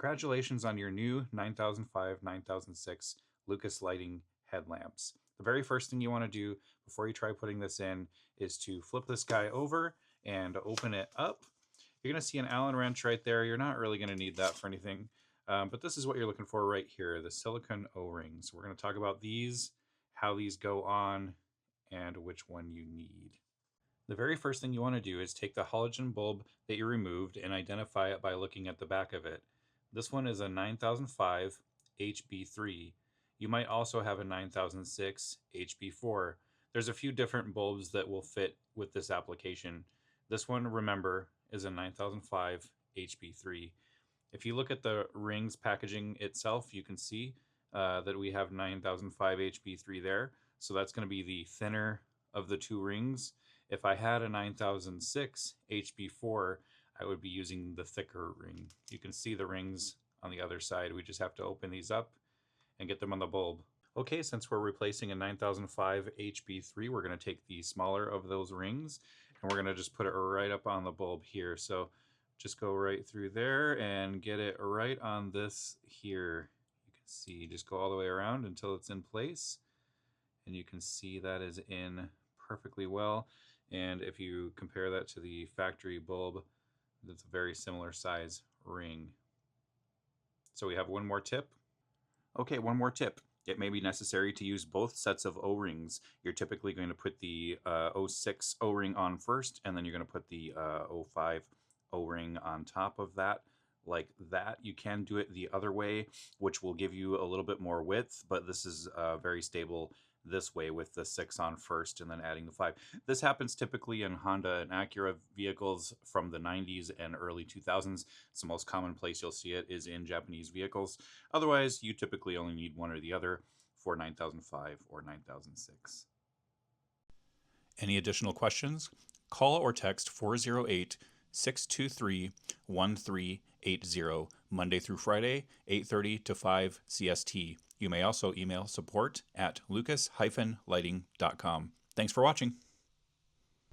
Congratulations on your new 9005, 9006 Lucas Lighting headlamps. The very first thing you want to do before you try putting this in is to flip this guy over and open it up. You're going to see an Allen wrench right there. You're not really going to need that for anything, but this is what you're looking for right here, the silicone O-rings. We're going to talk about these, how these go on, and which one you need. The very first thing you want to do is take the halogen bulb that you removed and identify it by looking at the back of it. This one is a 9005 HB3. You might also have a 9006 HB4. There's a few different bulbs that will fit with this application. This one, remember, is a 9005 HB3. If you look at the rings packaging itself, you can see that we have 9005 HB3 there. So that's going to be the thinner of the two rings. If I had a 9006 HB4, I would be using the thicker ring. You can see the rings on the other side. We just have to open these up and get them on the bulb. Okay, since we're replacing a 9005 HB3, we're going to take the smaller of those rings and we're going to just put it right up on the bulb here. So just go right through there and get it right on this here. You can see, just go all the way around until it's in place. And you can see that is in perfectly well. And if you compare that to the factory bulb, it's a very similar size ring. So we have one more tip. Okay, one more tip. It may be necessary to use both sets of O-rings. You're typically going to put the 06 O-ring on first, and then you're going to put the 05 O-ring on top of that, like that. You can do it the other way, which will give you a little bit more width, but this is very stable this way with the 6 on first and then adding the 5. This happens typically in Honda and Acura vehicles from the 90s and early 2000s. It's the most common place you'll see it is in Japanese vehicles. Otherwise, you typically only need one or the other for 9005 or 9006. Any additional questions? Call or text 408-623-1380 Monday through Friday, 8:30 to 5 CST. You may also email support@lucas-lighting.com. Thanks for watching.